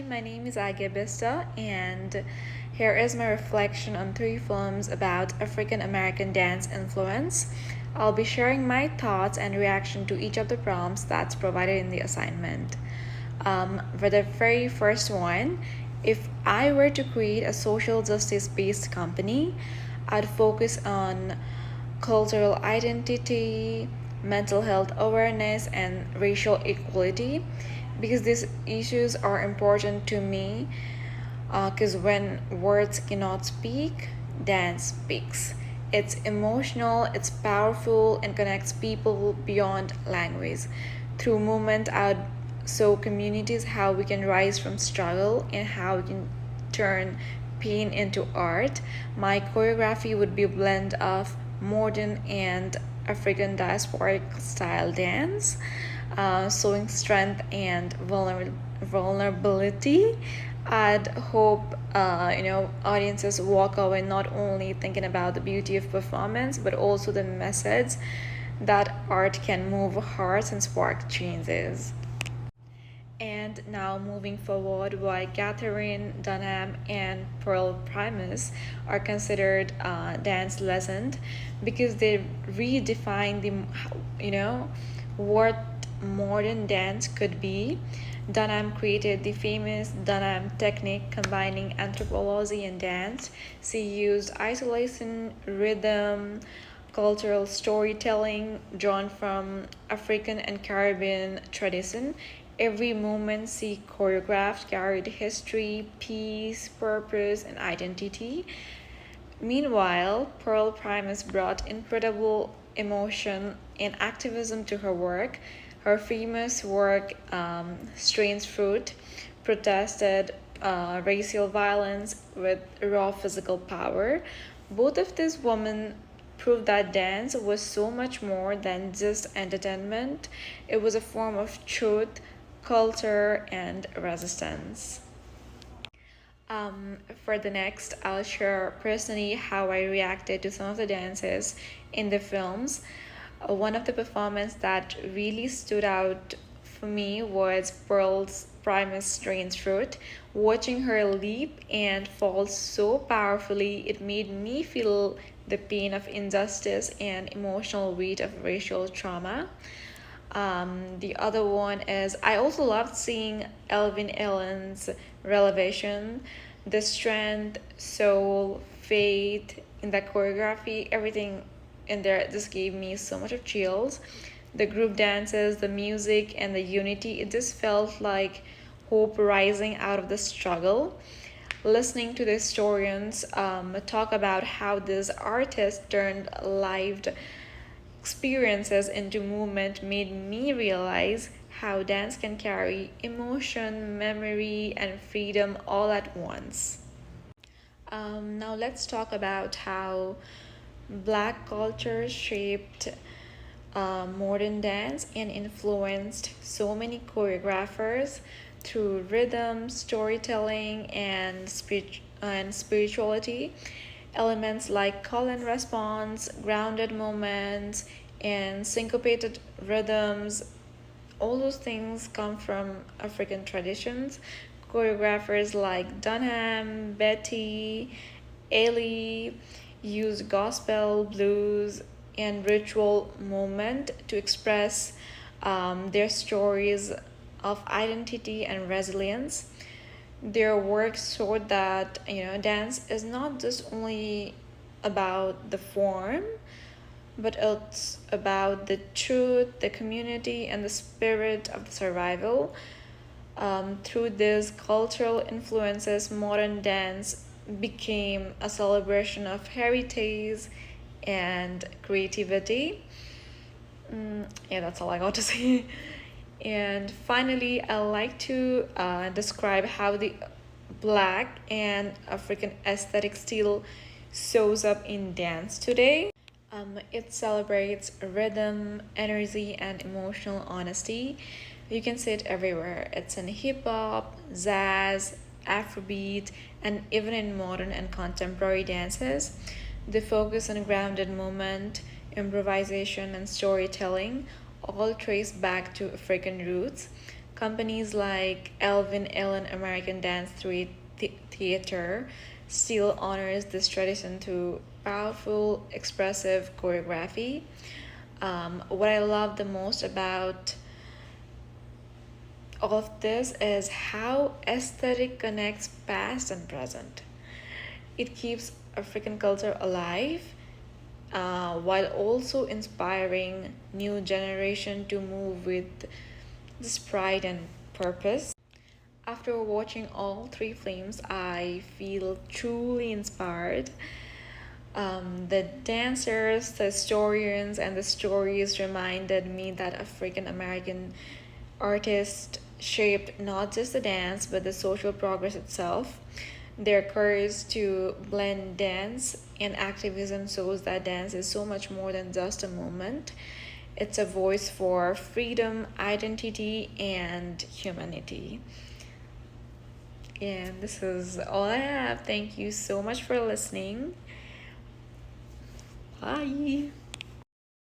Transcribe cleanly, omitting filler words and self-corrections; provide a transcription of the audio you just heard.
my name is Aagya Bista, and here is my reflection on three films about African American dance influence. I'll be sharing my thoughts and reaction to each of the prompts that's provided in the assignment. For the very first one, if I were to create a social justice based company, I'd focus on cultural identity, mental health awareness, and racial equality because these issues are important to me. Because when words cannot speak, dance speaks. It's emotional, it's powerful, and connects people beyond language. Through movement, I would show communities how we can rise from struggle and how we can turn pain into art. My choreography would be a blend of modern and African diasporic style dance, showing strength and vulnerability. I'd hope audiences walk away not only thinking about the beauty of performance but also the message that art can move hearts and spark changes. And now moving forward, why Catherine Dunham and Pearl Primus are considered dance legend because they redefine what modern dance could be. Dunham created the famous Dunham technique combining anthropology and dance. She used isolation, rhythm, cultural storytelling drawn from African and Caribbean tradition. Every movement she choreographed carried history, peace, purpose, and identity. Meanwhile, Pearl Primus brought incredible emotion and activism to her work. Her famous work, Strange Fruit, protested racial violence with raw physical power. Both of these women proved that dance was so much more than just entertainment, it was a form of truth, culture, and resistance. For the next, I'll share personally how I reacted to some of the dances in the films. One of the performances that really stood out for me was Pearl's Primus Strange Fruit. Watching her leap and fall so powerfully, it made me feel the pain of injustice and emotional weight of racial trauma. The other one is I also loved seeing Elvin Ellen's Relevation, the strength, soul, faith in the choreography, everything in there just gave me so much of chills. The group dances, the music, and the unity, it just felt like hope rising out of the struggle. Listening to the historians talk about how this artist turned lived experiences into movement made me realize how dance can carry emotion, memory, and freedom all at once. Now let's talk about how Black culture shaped modern dance and influenced so many choreographers through rhythm, storytelling, and spirituality. Elements like call and response, grounded movements, and syncopated rhythms, all those things come from African traditions. Choreographers like Dunham, Betty, Ailey use gospel, blues, and ritual movement to express their stories of identity and resilience. Their work showed that dance is not just only about the form, but it's about the truth, the community, and the spirit of the survival. Through these cultural influences, modern dance became a celebration of heritage and creativity. Yeah, that's all I got to say. And finally, I like to describe how the Black and African aesthetic still shows up in dance today. It celebrates rhythm, energy, and emotional honesty. You can see it everywhere. It's in hip hop, jazz, Afrobeat, and even in modern and contemporary dances. The focus on grounded movement, improvisation, and storytelling all trace back to African roots. Companies like Elvin Ellen American Dance Theater still honors this tradition through powerful, expressive choreography. What I love the most about all of this is how aesthetic connects past and present. It keeps African culture alive while also inspiring new generation to move with this pride and purpose. After watching all three films, I feel truly inspired. The dancers, the historians, and the stories reminded me that African American artists shaped not just the dance but the social progress itself. Their courage to blend dance and activism shows that dance is so much more than just a movement. It's a voice for freedom, identity, and humanity. And this is all I have. Thank you so much for listening. Bye.